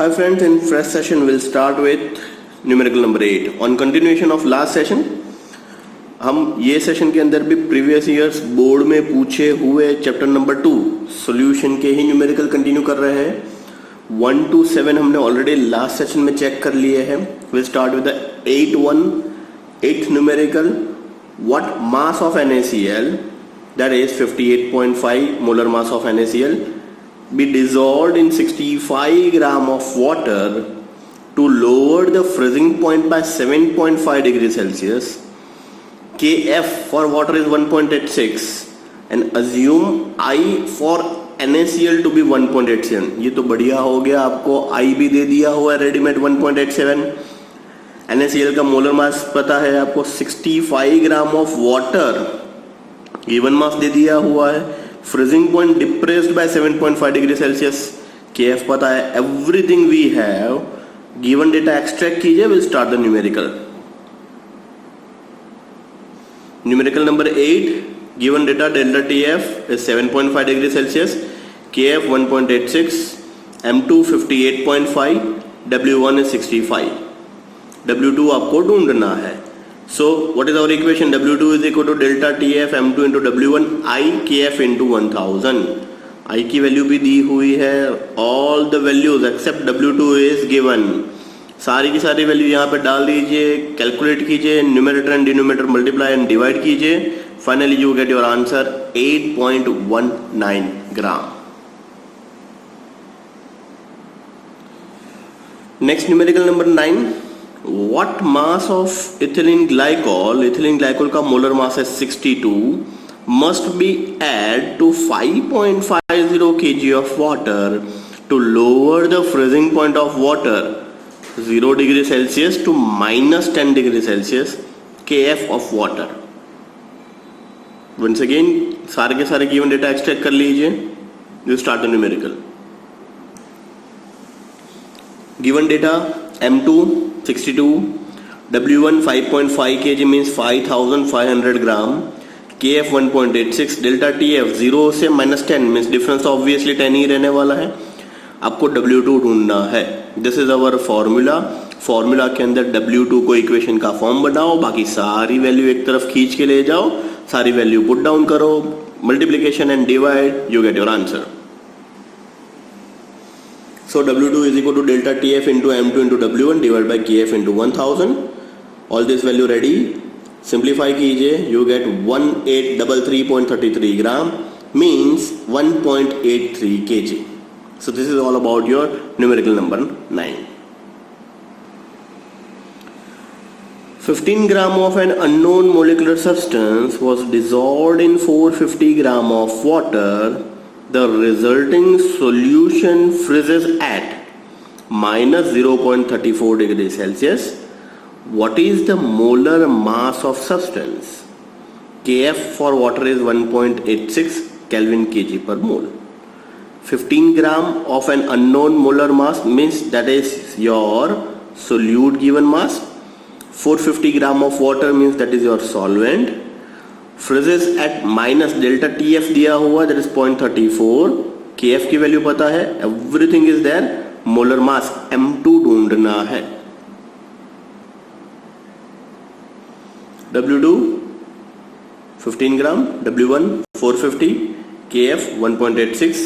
Hi friends, in fresh session we'll start with numerical number 8. On continuation of last session, हम ये session के अंदर भी previous years board में पूछे हुए चैप्टर नंबर 2 सॉल्यूशन के ही न्यूमेरिकल कंटिन्यू कर रहे हैं। 1 to 7 हमने ऑलरेडी लास्ट सेशन में चेक कर लिए हैं। Will start with the 8th numerical. What mass of NaCl, that is 58.5 molar mass of NaCl, be dissolved in 65 gram of water to lower the freezing point by 7.5 degrees Celsius. Kf for water is 1.86 and assume I for NaCl to be 1.87. ये तो बढ़िया हो गया, आपको I भी दे दिया हुआ है रेडीमेड 1.87. NaCl का मोलर मास पता है आपको 65 gram of water given mass दे दिया हुआ है। Freezing point depressed by 7.5 degree Celsius. Kf पता है। Everything we have, given data extract कीजिए। Will start the numerical. Numerical number 8, given data delta Tf is 7.5 degree Celsius, Kf 1.86, M2 58.5, W1 is 65, W2 आपको ढूंढना है। So what is our equation? W2 is equal to delta Tf M2 into W1 I Kf into 1000. I की value भी दी हुई है। All the values except W2 is given. सारी की सारी वैल्यू यहाँ पे डाल दीजिए, कैलकुलेट कीजिए, numerator and denominator multiply and divide कीजिए। Finally you get your answer 8.19 gram. Next numerical number 9, what mass of ethylene glycol का मोलर मास है 62, must be add to 5.50 kg of water to lower the freezing point of water 0 degree Celsius to -10 degree Celsius. Kf of water. Once again सारे के सारे given data extract कर लीजिए। You start the numerical. Given data M2 62, W1 5.5 kg means 5500 gram, Kf 1.86, delta Tf 0 से -10 means difference obviously 10 ही रहने वाला है। आपको W2 ढूंढना है। दिस इज अवर फॉर्मूला के अंदर W2 को इक्वेशन का फॉर्म बनाओ, बाकी सारी वैल्यू एक तरफ खींच के ले जाओ, सारी वैल्यू पुट डाउन करो, multiplication and divide, you get your answer. So W2 is equal to delta Tf into M2 into W1 divided by Kf into 1000. All this value ready. Simplify कीजिए, you get 1833.33 gram means 1.83 kg. So this is all about your numerical number 9. 15 gram of an unknown molecular substance was dissolved in 450 gram of water. The resulting solution freezes at minus 0.34 degrees Celsius. What is the molar mass of substance? Kf for water is 1.86 Kelvin kg per mole. 15 gram of an unknown molar mass means that is your solute given mass. 450 gram of water means that is your solvent. Freezes at minus delta Tf दिया हुआ that is 0.34, Kf की value पता है, everything is there, molar mass M2 ढूंढना है। W2 15 ग्राम, W1 450, Kf 1.86,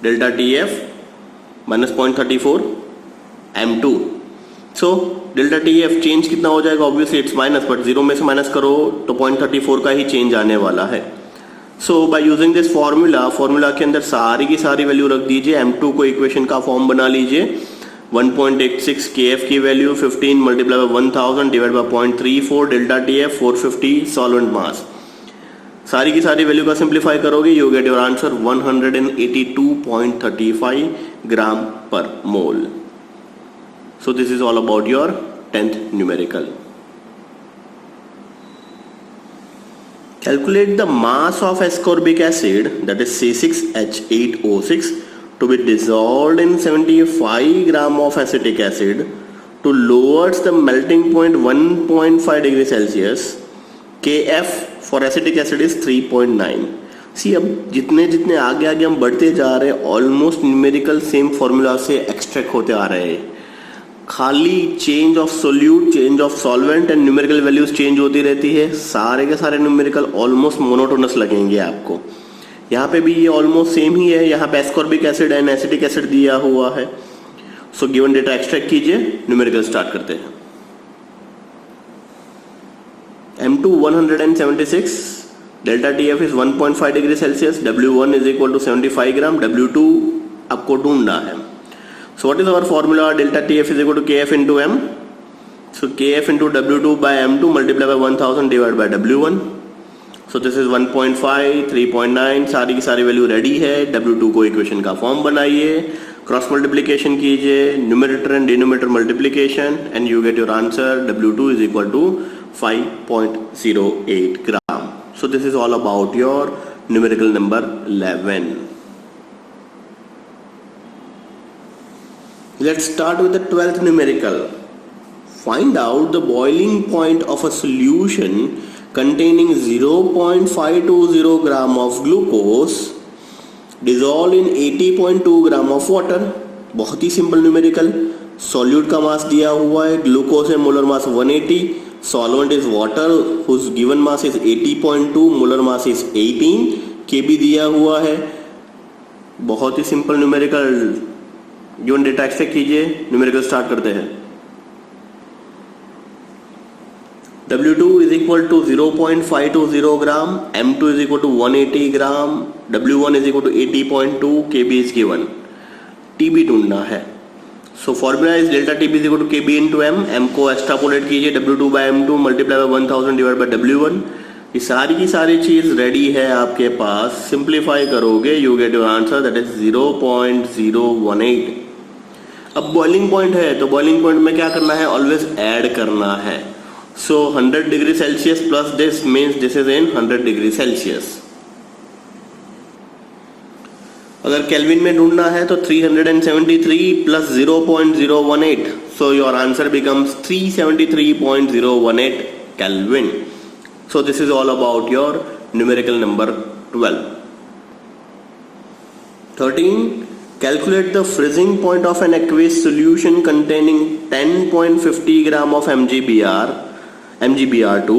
delta Tf minus 0.34, M2। So delta Tf change कितना हो जाएगा? Obviously it's minus, but zero में से माइनस करो तो 0.34 का ही चेंज आने वाला है। सो बाय यूजिंग दिस फॉर्मूला के अंदर सारी की सारी वैल्यू रख दीजिए। M2 को इक्वेशन का फॉर्म बना लीजिए। 1.86 Kf की value 15 multiply by 1000 divide by 0.34, delta Tf 450, solvent mass. सारी की सारी वैल्यू का सिंप्लीफाई करोगे, you get your answer 182.35 gram पर mole. So this is all about your 10th numerical. Calculate the mass of ascorbic acid, that is C6H8O6, to be dissolved in 75 gram of acetic acid to lowers the melting point 1.5 degree Celsius. Kf for acetic acid is 3.9. सी अब जितने जितने आगे आगे हम बढ़ते जा रहे हैं ऑलमोस्ट न्यूमेरिकल सेम फॉर्मूला से एक्सट्रैक्ट होते आ रहे हैं, खाली change of solute, change of solvent and numerical values change होती रहती है। सारे के सारे न्यूमेरिकल ऑलमोस्ट मोनोटोनस लगेंगे आपको। यहाँ पे भी ये ऑलमोस्ट सेम ही है, यहाँ पे ascorbic acid and acetic acid दिया हुआ है। सो गिवन डेटा एक्सट्रैक्ट कीजिए, न्यूमेरिकल स्टार्ट करते हैं। M2 176, delta TF is 1.5 degree Celsius, W1 is equal to 75 gram, W2 आपको ढूंढना है। So what is our formula? Delta TF is equal to KF into M। So KF into W2 by M2 multiply by 1000 divide by W1। So this is 1.5, 3.9, सारी की सारी value ready है। W2 को equation का form बनाइए, cross multiplication कीजिए, numerator and denominator multiplication and you get your answer. W2 is equal to 5.08 gram. So this is all about your numerical number 11. Let's start with the 12th numerical. Find out the boiling point of a solution containing 0.520 gram of glucose dissolved in 80.2 gram of water. बहुत ही simple numerical. Solute का मास दिया हुआ है, glucose है, molar mass 180, solvent is water whose given mass is 80.2, molar mass is 18, Kb दिया हुआ है। बहुत ही simple numerical. Given data extract कीजिए, न्यूमेरिकल स्टार्ट करते हैं। W2 is equal to 0.520 gram, M2 is equal to 180 gram, W1 is equal to 80.2, Kb is given। Tb ढूंढना है। So formula is delta TB is equal to KB into M। M को extrapolate कीजिए, W2 by M2 multiply by 1000 divide by W1। ये सारी की सारी चीज ready है आपके पास। सिंप्लीफाई करोगे you get your answer, that is 0.018। अब बॉइलिंग पॉइंट है तो बॉइलिंग पॉइंट में क्या करना है? ऑलवेज ऐड करना है। सो 100 degree Celsius plus this means this is in 100 degree Celsius. अगर केल्विन में ढूंढना है तो 373 plus 0.018, so your answer becomes 373.018 kelvin. So this is all about your numerical number 12। 13. Calculate the freezing point of an aqueous solution containing 10.50 gram of MgBr2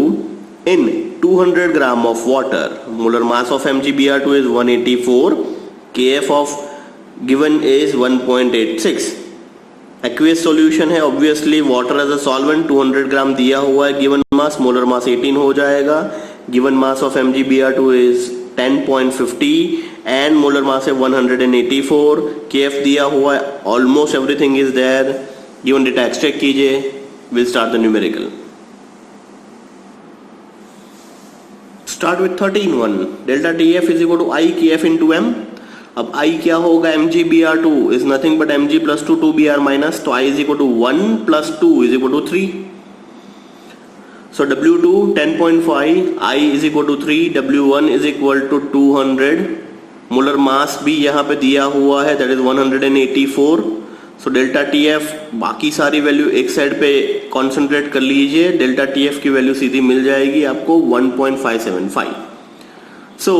in 200 gram of water. Molar mass of MgBr2 is 184. KF of given is 1.86। Aqueous solution है, obviously water as a solvent, 200 gram दिया हुआ है। Given mass, molar मास 18 हो जाएगा। Given mass of MgBr2 is 10.50 and molar mass है 184। KF दिया हुआ है, almost everything is there. Given data extract कीजिए, will start the numerical. Start with 13(1). Delta TF is equal to I KF into M। अब I क्या होगा? MgBr2 is nothing but Mg plus 2 2Br minus, तो I is equal to 1 plus 2 is equal to 3. So W2 10.5, I is equal to 3, W1 is equal to 200, molar mass भी यहाँ पे दिया हुआ है, that is 184. So delta TF, बाकी सारी value एक साइड पे कॉन्सेंट्रेट कर लीजिए, डेल्टा TF की वैल्यू सीधी मिल जाएगी आपको 1.575. सो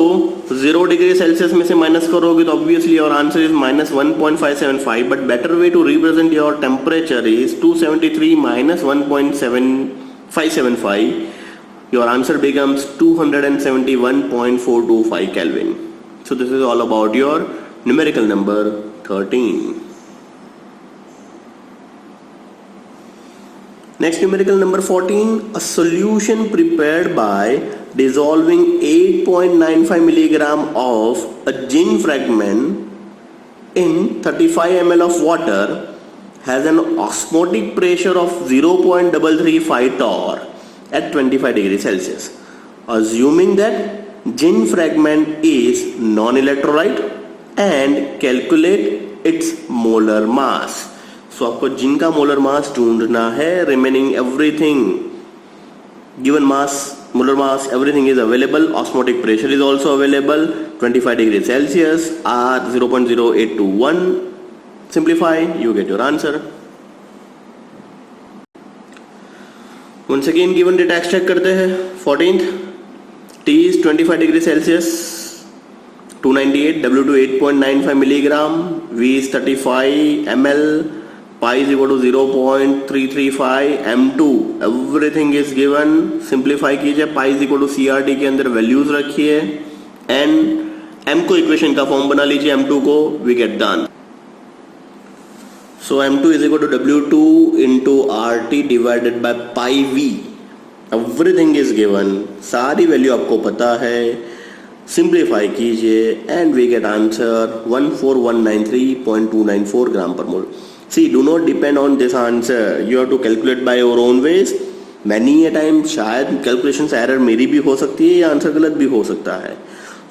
0 डिग्री सेल्सियस में से माइनस करोगे तो obviously your answer is minus 1.575, but better way to represent your temperature is 273 minus 1.575. Your answer becomes 271.425 Kelvin. So this is all about your numerical number 13. Next numerical number 14, a solution prepared by dissolving 8.95 milligram of a gin fragment in 35 ml of water has an osmotic pressure of 0.335 torr at 25 degrees Celsius. Assuming that gin fragment is non-electrolyte and calculate its molar mass. So आपको जिन का molar mass ढूंढना है, remaining everything, given mass, molar mass, everything is available, osmotic pressure is also available, 25 degree Celsius, R 0.0821. Simplify, you get your answer. Once again given data extract करते हैं. 14th, T is 25 degree Celsius, 298, W2 8.95 milligram, V is 35 ml, pi is equal to 0.335, M2 everything is given. Simplify कीजिए, pi is equal to CRT के अंदर values रखिए, and M को equation का form बना लीजिए, M2 को, we get done. So M2 is equal to W2 into RT divided by pi V. Everything is given, सारी वैल्यू आपको पता है, सिंप्लीफाई कीजिए and we get answer 14193.294 gram पर mole. See do not depend on this answer, you have to calculate by your own ways. Many a time शायद calculation error मेरी भी हो सकती है या आंसर गलत भी हो सकता है.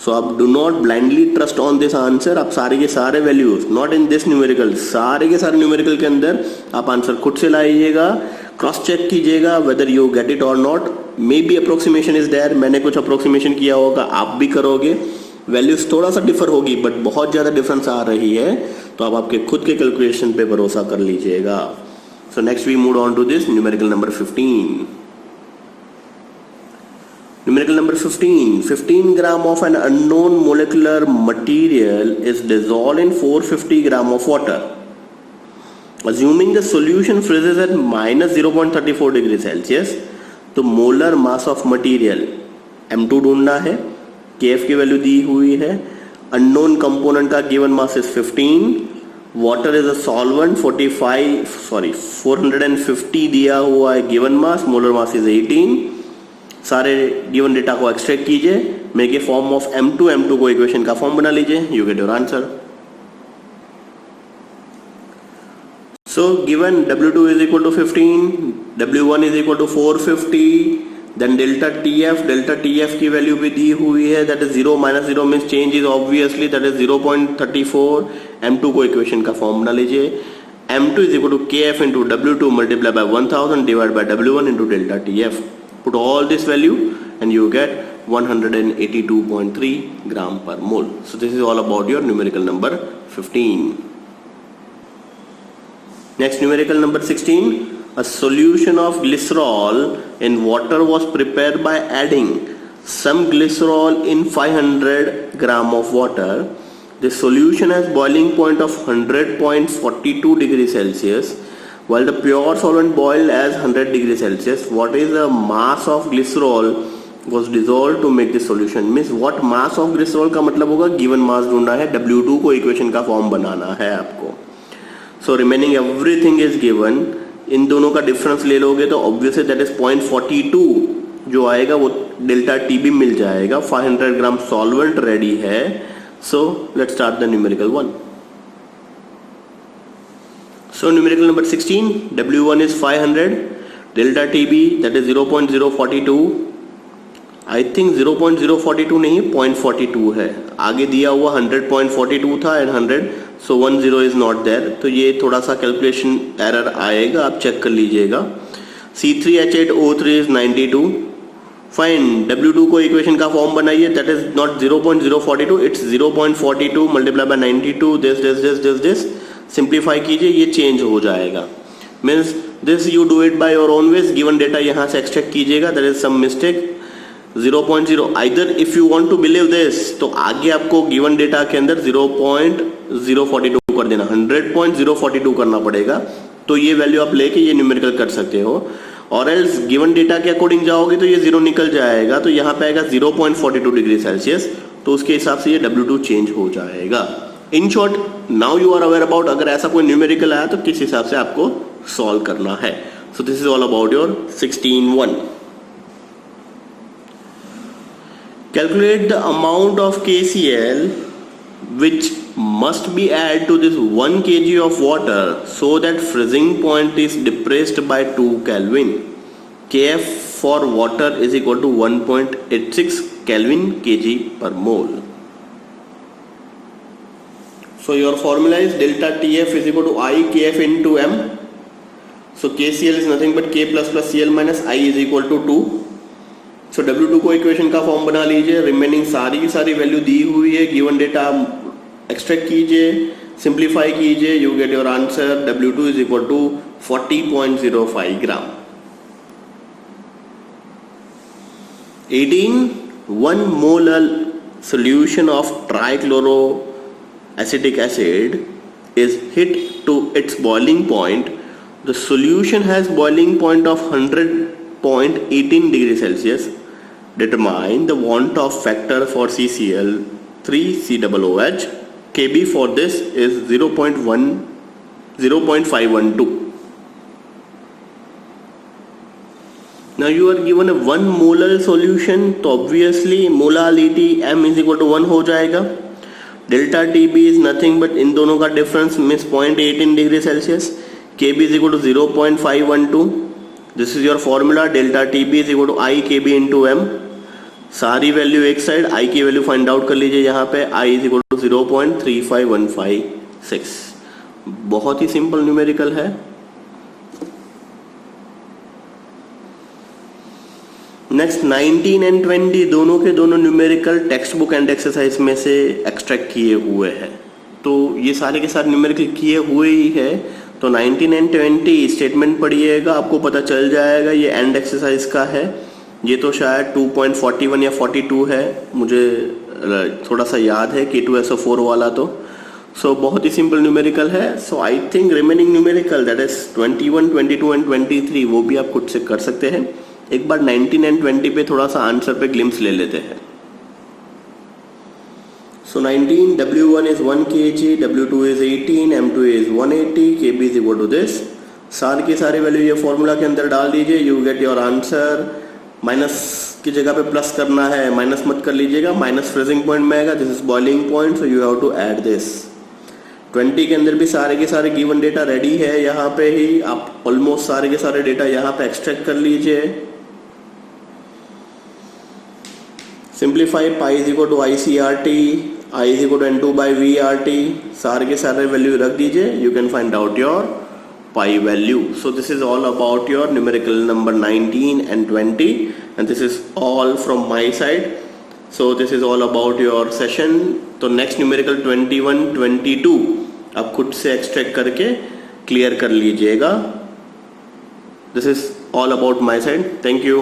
सो आप do not blindly trust on this answer. आप सारे के सारे values, not in this numerical, सारे के सारे न्यूमेरिकल के अंदर आप आंसर खुद से लाइएगा, क्रॉस चेक कीजिएगा whether you get it or not. May be approximation is there, मैंने कुछ अप्रोक्सीमेशन किया होगा, आप भी करोगे, वैल्यूज थोड़ा सा डिफर होगी बट बहुत ज्यादा डिफरेंस आ रही है, तो आप आपके खुद के कैलकुलेशन पे भरोसा कर लीजिएगा. So next we move on to this numerical number 15. Numerical number 15. 15 gram of an unknown molecular material is dissolved in 450 gram of water. Assuming the solution freezes at minus 0.34 degree Celsius, तो molar mass of material M2 ढूंढना है. KF की value दी हुई है, unknown component का given mass is 15, water is a solvent 450 दिया हुआ है given mass, molar mass is 18. सारे गिवन डेटा को एक्सट्रैक्ट कीजिए, make a form of M2 को इक्वेशन का फॉर्म बना लीजिए, you get your answer. So given W2 is equal to 15, W1 is equal to 450, then delta TF की value भी दी हुई है, that is 0 minus 0 means change is obviously that is 0.34. M2 को equation का form बना लीजिए, M2 is equal to KF into W2 multiplied by 1000 divided by W1 into delta TF. Put all this value and you get 182.3 gram per mole. So this is all about your numerical number 15. Next numerical number 16. A solution of glycerol in water was prepared by adding some glycerol in 500 gram of water. The solution has boiling point of 100.42 degrees Celsius while the pure solvent boiled as 100 degrees Celsius. What is the mass of glycerol was dissolved to make this solution? Means what mass of glycerol का मतलब होगा given mass ढूंढना है, W2 को equation का form बनाना है आपको. So remaining everything is given. इन दोनों का डिफरेंस ले लोगे तो ऑब्वियसली दैट इज 0.42 जो आएगा वो डेल्टा टी भी मिल जाएगा. 500 ग्राम सॉल्वेंट रेडी है. So let's start the numerical one. So numerical number 16. W1 is 500, delta TB that is 0.042. I think 0.042 नहीं 0.42 है, आगे दिया हुआ 100.42 था and 100, so 10 is not there, तो ये थोड़ा सा कैलकुलेशन एरर आएगा, आप चेक कर लीजिएगा. C3H8O3 is 92. फाइन, W2 को इक्वेशन का फॉर्म बनाइए, that is not 0.042, it's 0.42 multiply by 92. This simplify कीजिए, ये चेंज हो जाएगा. Means this you do it by your own ways. Given data यहाँ से एक्सट्रैक्ट कीजिएगा, that is some mistake. 0.0 either if you want to believe this, तो आगे आपको गिवन डेटा के अंदर 0.042 कर देना, 100.042 करना पड़ेगा, तो ये वैल्यू आप लेके ये न्यूमेरिकल कर सकते हो. और एल्स गिवन डेटा के अकॉर्डिंग जाओगे तो ये 0 निकल जाएगा, तो यहाँ पे आएगा 0.42 डिग्री सेल्सियस, तो उसके हिसाब से ये W2 चेंज हो जाएगा. In short now you are aware about अगर ऐसा कोई न्यूमेरिकल आया तो किस हिसाब से आपको सॉल्व करना है. सो this is all about your 16.1. Calculate the amount of KCl which must be added to this 1 kg of water so that freezing point is depressed by 2 Kelvin. Kf for water is equal to 1.86 Kelvin kg per mole. So your formula is delta TF is equal to I Kf into M. So KCl is nothing but K plus Cl minus I is equal to 2. So W2 को equation का form बना लीजिए, remaining सारी की सारी value दी हुई है, गिवन डेटा एक्सट्रैक्ट कीजिए, सिंप्लीफाई कीजिए, you get your answer. W2 is equal to 40.05 gram. 18 1 molar solution of trichloroacetic acid is hit to its boiling point, the solution has boiling point of 100.18 degrees Celsius. Determine the want of factor for CCl 3COOH. Kb for this is 0.512. Now you are given a 1 molar solution, तो obviously molality m is equal to 1 हो जाएगा. Delta TB is nothing but इन दोनों का difference means 0.18 degree Celsius. Kb is equal to 0.512. This is your formula. Delta TB is equal to I Kb into m. सारी value एक side, I की value find out कर लीजिए. यहाँ पे I is equal to 0.35156. बहुत ही simple numerical है. नेक्स्ट 19 एंड 20 दोनों के दोनों numerical text book and exercise में से एक्सट्रैक्ट किए हुए हैं. तो ये सारे के सारे न्यूमेरिकल किए हुए ही है. तो 19 एंड 20 स्टेटमेंट पढ़िएगा, आपको पता चल जाएगा. ये एंड एक्सरसाइज का है. ये तो शायद 2.41 या 42 है, मुझे थोड़ा सा याद है K2SO4 वाला. तो सो बहुत ही सिंपल न्यूमेरिकल है. So I think remaining numerical that is 21, 22 and 23 वो भी आप खुद से कर सकते हैं. एक बार 19 एंड 20 पे थोड़ा सा आंसर पे ग्लिम्स ले लेते हैं. सो 19 W1 is 1 kg, W2 is 18, M2 is 180, Kb is equal to this. सारे की सारी वैल्यू ये फॉर्मूला के अंदर डाल दीजिए. You get your answer. Minus की जगह पे प्लस करना है, माइनस मत कर लीजिएगा. माइनस फ्रीजिंग पॉइंट में आएगा. This is boiling point, so you have to add this. 20 के अंदर भी सारे के सारे गिवन डेटा रेडी है. यहाँ पे ही आप ऑलमोस्ट सारे के सारे डेटा यहाँ पे एक्सट्रैक्ट कर लीजिए. Simplify. Pi is equal to ICRT, I is equal to N2 by VRT. सारे के सारे वैल्यू रख दीजिए. You can find out your pi value. So this is all about your numerical number 19 and 20 and this is all from my side. So this is all about your session. तो next numerical 21, 22 आप खुद से extract करके clear कर लीजिएगा. This is all about my side. Thank you.